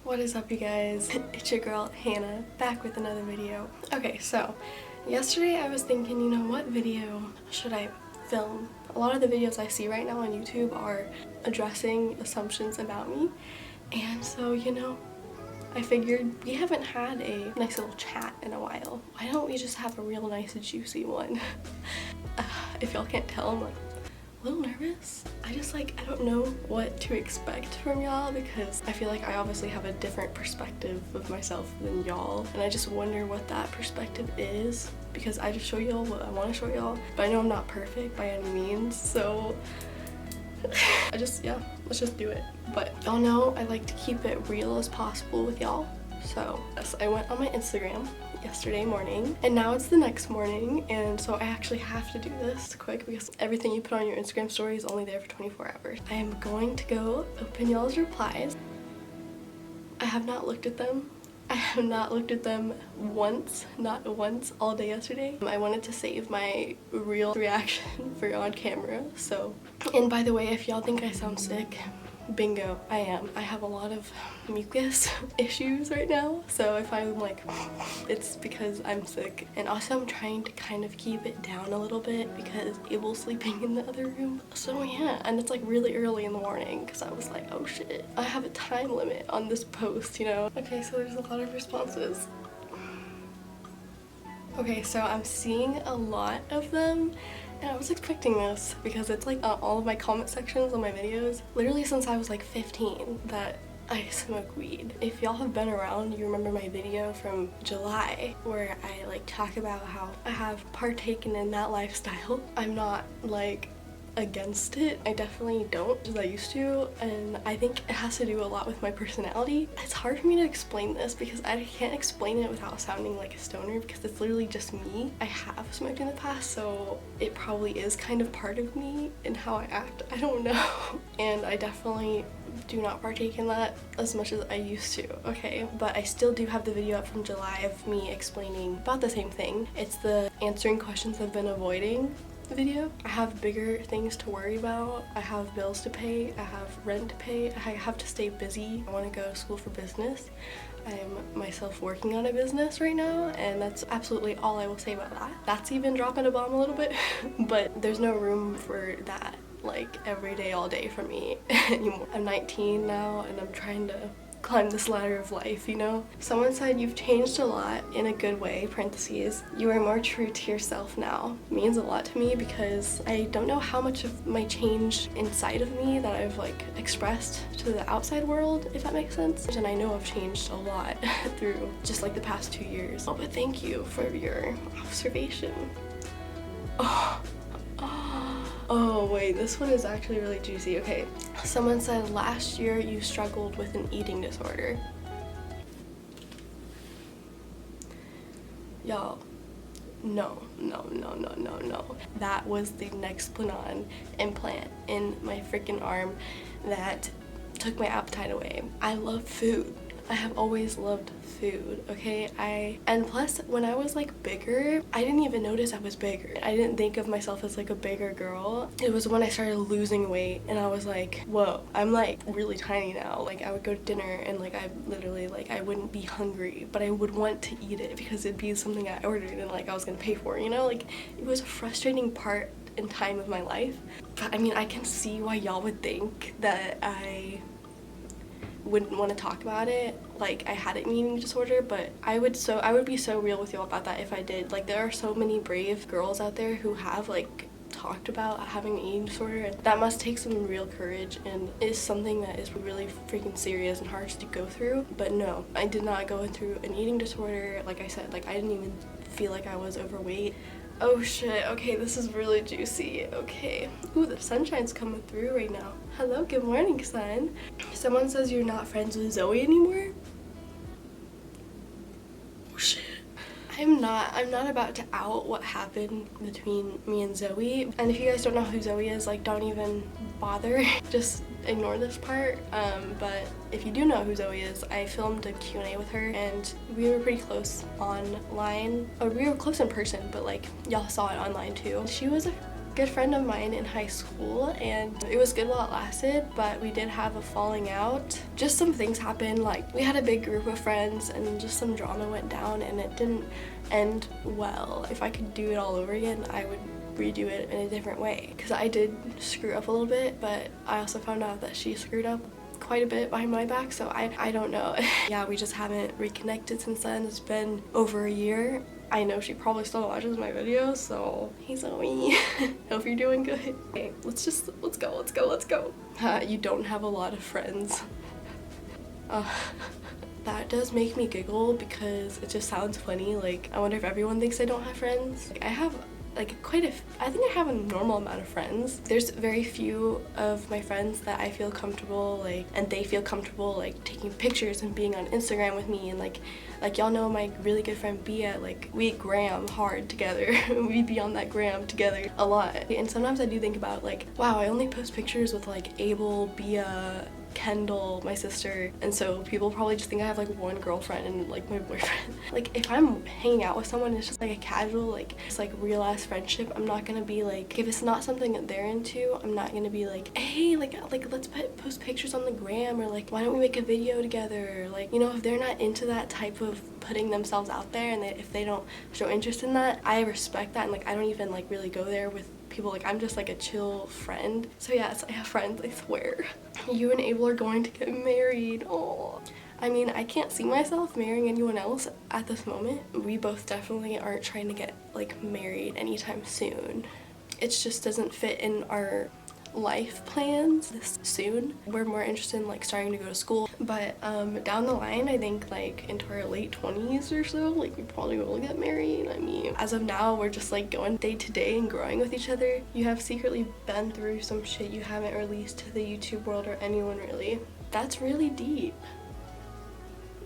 What is up, you guys? It's your girl Hannah, back with another video. Okay, so yesterday I was thinking, you know, what video should I film? A lot of the videos I see right now on YouTube are addressing assumptions about me, and so, you know, I figured we haven't had a nice little chat in a while. Why don't we just have a real nice juicy one? If y'all can't tell, I'm like a little nervous. I don't know what to expect from y'all because I feel like I obviously have a different perspective of myself than y'all, and I just wonder what that perspective is because I just show y'all what I want to show y'all, but I know I'm not perfect by any means, so let's just do it. But y'all know I like to keep it real as possible with y'all, so yes, I went on my Instagram yesterday morning and now it's the next morning, and so I actually have to do this quick because everything you put on your Instagram story is only there for 24 hours. I am going to go open y'all's replies. I have not looked at them. I have not looked at them once, not once, all day yesterday. I wanted to save my real reaction for on camera, so. And by the way, if y'all think I sound sick, bingo, I am. I have a lot of mucus issues right now, so if I'm like, it's because I'm sick. And also I'm trying to kind of keep it down a little bit because Abel's sleeping in the other room. So yeah, and it's like really early in the morning because I was like, oh shit, I have a time limit on this post, you know? Okay, so there's a lot of responses. Okay, so I'm seeing a lot of them, and I was expecting this because it's like all of my comment sections on my videos, literally since I was like 15, that I smoke weed. If y'all have been around, you remember my video from July where I like talk about how I have partaken in that lifestyle. I'm not like against it. I definitely don't as I used to, and I think it has to do a lot with my personality. It's hard for me to explain this because I can't explain it without sounding like a stoner because it's literally just me. I have smoked in the past, so it probably is kind of part of me and how I act. I don't know. And I definitely do not partake in that as much as I used to, okay? But I still do have the video up from July of me explaining about the same thing. It's the answering questions I've been avoiding video. I have bigger things to worry about. I have bills to pay, I have rent to pay, I have to stay busy. I want to go to school for business. I'm myself working on a business right now, and that's absolutely all I will say about that. That's even dropping a bomb a little bit, but there's no room for that like every day all day for me anymore. I'm 19 now and I'm trying to climb this ladder of life, you know? Someone said you've changed a lot in a good way, parentheses. You are more true to yourself now. It means a lot to me because I don't know how much of my change inside of me that I've like expressed to the outside world, if that makes sense. And I know I've changed a lot through just like the past 2 years. Oh, but thank you for your observation. Oh wait, this one is actually really juicy. Okay, someone said last year you struggled with an eating disorder. Y'all, no. That was the Nexplanon implant in my freaking arm that took my appetite away. I love food. I have always loved food, okay? And plus, when I was like bigger, I didn't even notice I was bigger. I didn't think of myself as like a bigger girl. It was when I started losing weight and I was like, whoa, I'm like really tiny now. Like I would go to dinner and like I literally like I wouldn't be hungry, but I would want to eat it because it'd be something I ordered and like I was gonna pay for, you know? Like it was a frustrating part in time of my life. But I mean, I can see why y'all would think that I wouldn't want to talk about it like I had an eating disorder, but I would be so real with y'all about that if I did. Like there are so many brave girls out there who have like talked about having an eating disorder, and that must take some real courage and is something that is really freaking serious and hard to go through. But no, I did not go through an eating disorder. Like I said, like I didn't even feel like I was overweight. Oh shit, okay, this is really juicy. Okay. Ooh, the sunshine's coming through right now. Hello, good morning, sun. Someone says you're not friends with Zoey anymore? Oh shit. I'm not about to out what happened between me and Zoey. And if you guys don't know who Zoey is, like don't even bother. Just ignore this part. But if you do know who Zoey is, I filmed a Q&A with her and we were pretty close online. Or we were close in person, but like y'all saw it online too. She was a good friend of mine in high school, and it was good while it lasted, but we did have a falling out. Just some things happened, like we had a big group of friends and then just some drama went down and it didn't end well. If I could do it all over again, I would redo it in a different way, because I did screw up a little bit, but I also found out that she screwed up quite a bit behind my back, so I don't know. Yeah, we just haven't reconnected since then. It's been over a year. I know she probably still watches my videos, so hey Zoey, hope you're doing good. Okay, let's go. You don't have a lot of friends. That does make me giggle because it just sounds funny. Like, I wonder if everyone thinks I don't have friends. Like, I have like I think I have a normal amount of friends. There's very few of my friends that I feel comfortable and they feel comfortable taking pictures and being on Instagram with me, and like y'all know my really good friend Bia, we gram hard together. We be on that gram together a lot, and sometimes I do think about wow, I only post pictures with Abel, Bia, Kendall, my sister, and so people probably just think I have one girlfriend and my boyfriend. If I'm hanging out with someone, it's just a casual it's real ass friendship. I'm not gonna be if it's not something that they're into, I'm not gonna be hey let's post pictures on the gram, or why don't we make a video together. If they're not into that type of putting themselves out there, and if they don't show interest in that, I respect that, and I don't even really go there with people. I'm just a chill friend. So yes, I have friends, I swear. You and Abel are going to get married. Oh, I mean, I can't see myself marrying anyone else at this moment. We both definitely aren't trying to get married anytime soon. It just doesn't fit in our life plans this soon. We're more interested in starting to go to school, but down the line, I think into our late 20s or so, we probably will get married. I mean, as of now, we're just going day to day and growing with each other. You have secretly been through some shit you haven't released to the YouTube world or anyone really. That's really deep.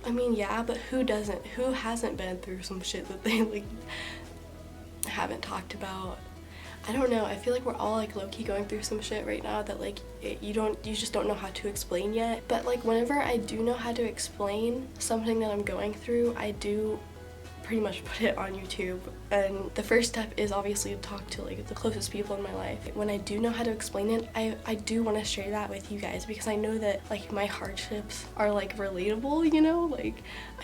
I mean, yeah, but who doesn't? Who hasn't been through some shit that they haven't talked about? I don't know, I feel we're all low-key going through some shit right now that you just don't know how to explain yet. But whenever I do know how to explain something that I'm going through, I do pretty much put it on YouTube. And the first step is obviously to talk to the closest people in my life. When I do know how to explain it, I do want to share that with you guys, because I know that my hardships are relatable, you know?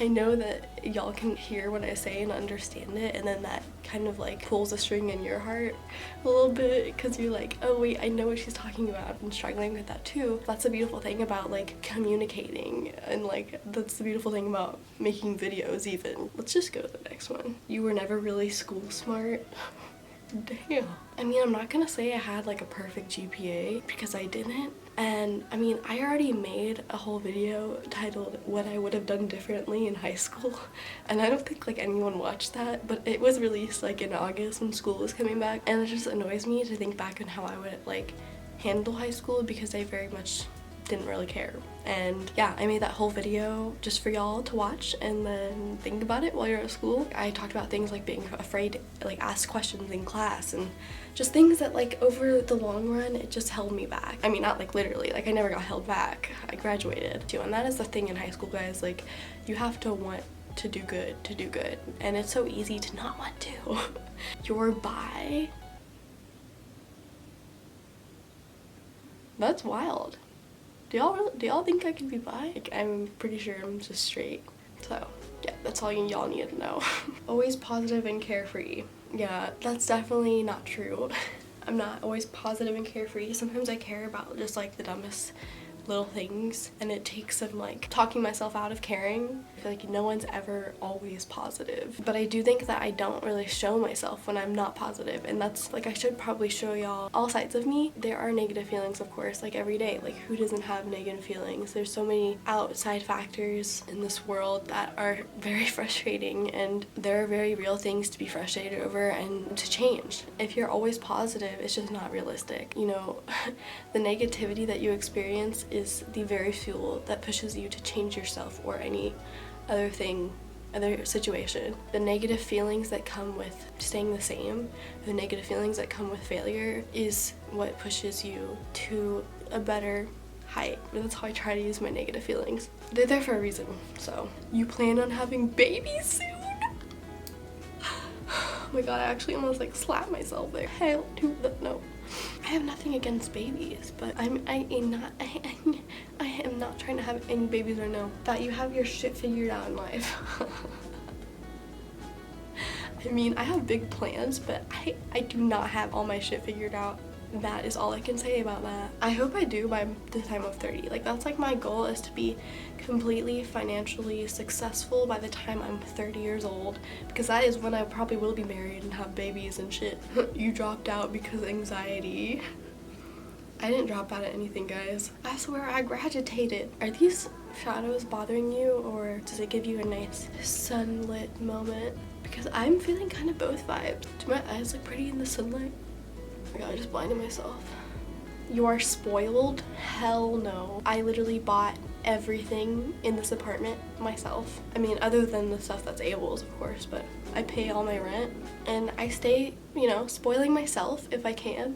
I know that y'all can hear what I say and understand it, and then that kind of pulls a string in your heart a little bit, because you're oh wait, I know what she's talking about. I've been struggling with that too. That's the beautiful thing about communicating, and that's the beautiful thing about making videos even. Let's just go to the next one. You were never really school smart. Damn. I mean, I'm not gonna say I had a perfect GPA, because I didn't. And I mean, I already made a whole video titled what I would have done differently in high school, and I don't think anyone watched that, but it was released in August when school was coming back, and it just annoys me to think back on how I would handle high school, because I very much didn't really care. And yeah, I made that whole video just for y'all to watch and then think about it while you're at school. I talked about things being afraid to ask questions in class, and just things that over the long run, it just held me back. I mean, not literally, I never got held back. I graduated too, and that is the thing in high school, guys. You have to want to do good, and it's so easy to not want to. You're bi? That's wild. Do y'all think I could be bi? I'm pretty sure I'm just straight. So yeah, that's all y'all need to know. Always positive and carefree. Yeah, that's definitely not true. I'm not always positive and carefree. Sometimes I care about just the dumbest little things, and it takes some talking myself out of caring. I feel no one's ever always positive, but I do think that I don't really show myself when I'm not positive, and that's I should probably show y'all all sides of me. There are negative feelings, of course, every day. Who doesn't have negative feelings? There's so many outside factors in this world that are very frustrating, and there are very real things to be frustrated over and to change. If you're always positive, it's just not realistic. You know, the negativity that you experience is the very fuel that pushes you to change yourself or any other situation. The negative feelings that come with staying the same, the negative feelings that come with failure, is what pushes you to a better height. That's how I try to use my negative feelings. They're there for a reason. So, you plan on having babies soon? Oh my god, I actually almost like slapped myself there. Hell to the no. I have nothing against babies, but I am not trying to have any babies right now. That you have your shit figured out in life. I mean, I have big plans, but I do not have all my shit figured out. That is all I can say about that. I hope I do by the time of 30. Like, that's like my goal, is to be completely financially successful by the time I'm 30 years old, because that is when I probably will be married and have babies and shit. You dropped out because of anxiety. I didn't drop out of anything, guys. I swear I graduated. Are these shadows bothering you, or does it give you a nice sunlit moment? Because I'm feeling kind of both vibes. Do my eyes look pretty in the sunlight? Oh my god, I just blinded myself. You are spoiled? Hell no. I literally bought everything in this apartment myself. I mean, other than the stuff that's Abel's, of course, but I pay all my rent. And I stay, you know, spoiling myself if I can.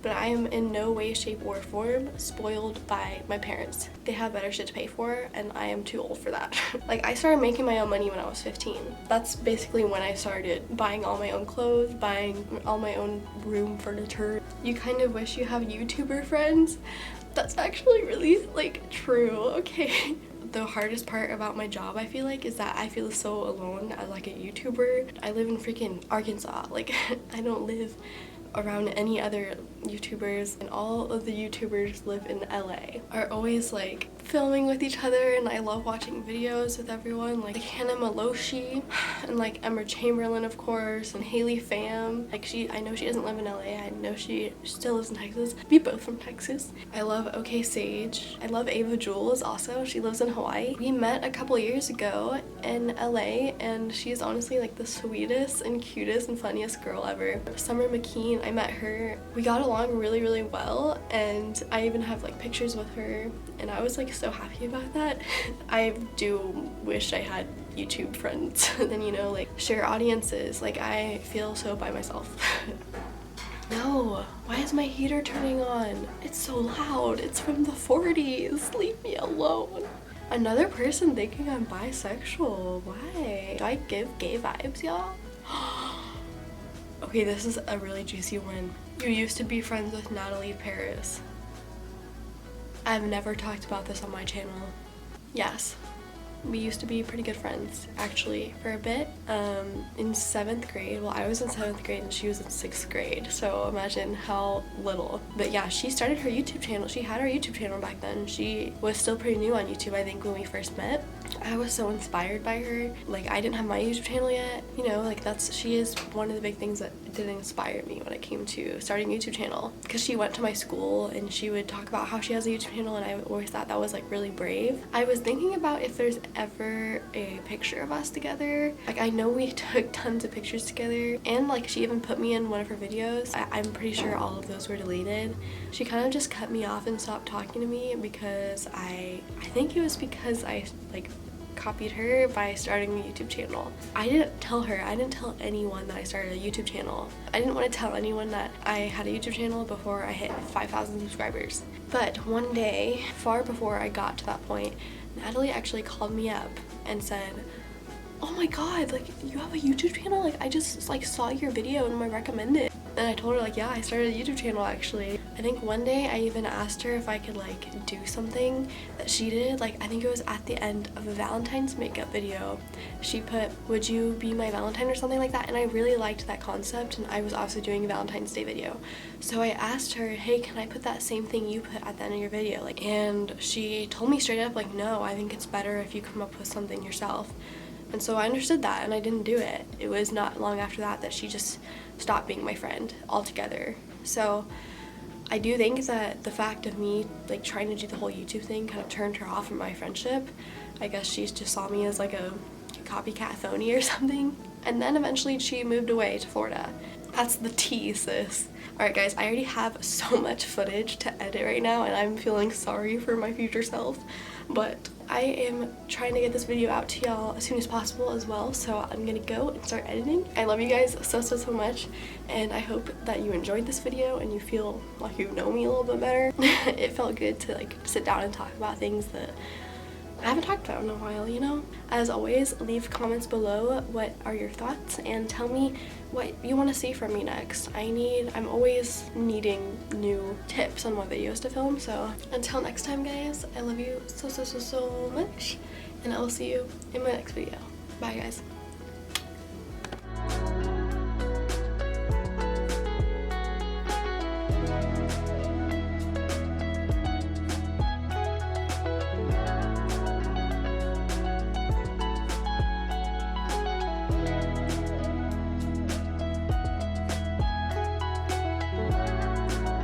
But I am in no way, shape, or form spoiled by my parents. They have better shit to pay for, and I am too old for that. Like, I started making my own money when I was 15. That's basically when I started buying all my own clothes, buying all my own room furniture. You kind of wish you have YouTuber friends. That's actually really, like, true, okay? The hardest part about my job, I feel like, is that I feel so alone as, like, a YouTuber. I live in freaking Arkansas. Like, I don't live around any other YouTubers, and all of the YouTubers live in LA, are always like filming with each other, and I love watching videos with everyone, like Hannah Maloshi and like Emma Chamberlain, of course, and Haley Pham. Like, I know she doesn't live in LA, I know she still lives in Texas. We both from Texas. I love OK Sage. I love Ava Jules also. She lives in Hawaii. We met a couple years ago in LA, and she's honestly like the sweetest and cutest and funniest girl ever. Summer McKeen, I met her. We got along really, really well, and I even have like pictures with her, and I was like so happy about that. I do wish I had YouTube friends then, you know, like share audiences. Like, I feel so by myself. No, why is my heater turning on? It's so loud. It's from the 40s. Leave me alone. Another person thinking I'm bisexual. Why? Do I give gay vibes, y'all? Okay, this is a really juicy one. You used to be friends with Natalie Paris. I've never talked about this on my channel. Yes, we used to be pretty good friends, actually, for a bit. In 7th grade, well, I was in 7th grade and she was in 6th grade, so imagine how little. But yeah, she started her YouTube channel. She had her YouTube channel back then. She was still pretty new on YouTube, I think, when we first met. I was so inspired by her. Like, I didn't have my YouTube channel yet, you know, like she is one of the big things that did inspire me when it came to starting a YouTube channel, because she went to my school and she would talk about how she has a YouTube channel, and I always thought that was like really brave. I was thinking about if there's ever a picture of us together. Like, I know we took tons of pictures together, and like she even put me in one of her videos. I'm pretty sure all of those were deleted. She kind of just cut me off and stopped talking to me because I think it was because I like copied her by starting a YouTube channel. I didn't tell her, I didn't tell anyone that I started a YouTube channel. I didn't want to tell anyone that I had a YouTube channel before I hit 5,000 subscribers. But one day, far before I got to that point, Natalie actually called me up and said, "Oh my god, like, you have a YouTube channel? Like, I just like saw your video and I recommended it." And I told her, like, yeah, I started a YouTube channel actually. I think one day I even asked her if I could like do something that she did. Like, I think it was at the end of a Valentine's makeup video. She put, "Would you be my Valentine?" or something like that. And I really liked that concept, and I was also doing a Valentine's Day video. So I asked her, "Hey, can I put that same thing you put at the end of your video?" Like, and she told me straight up, like, "No, I think it's better if you come up with something yourself." And so I understood that, and I didn't do it. It was not long after that she just stopped being my friend altogether. So I do think that the fact of me like trying to do the whole YouTube thing kind of turned her off from my friendship. I guess she just saw me as like a copycat phony or something. And then eventually she moved away to Florida. That's the tea, sis. Alright guys, I already have so much footage to edit right now, and I'm feeling sorry for my future self. But I am trying to get this video out to y'all as soon as possible as well, so I'm gonna go and start editing. I love you guys so much, and I hope that you enjoyed this video and you feel like you know me a little bit better. It felt good to like sit down and talk about things that I haven't talked about in a while, you know? As always, leave comments below what are your thoughts and tell me what you want to see from me next. I'm always needing new tips on what videos to film, so until next time guys, I love you so much, and I'll see you in my next video. Bye guys.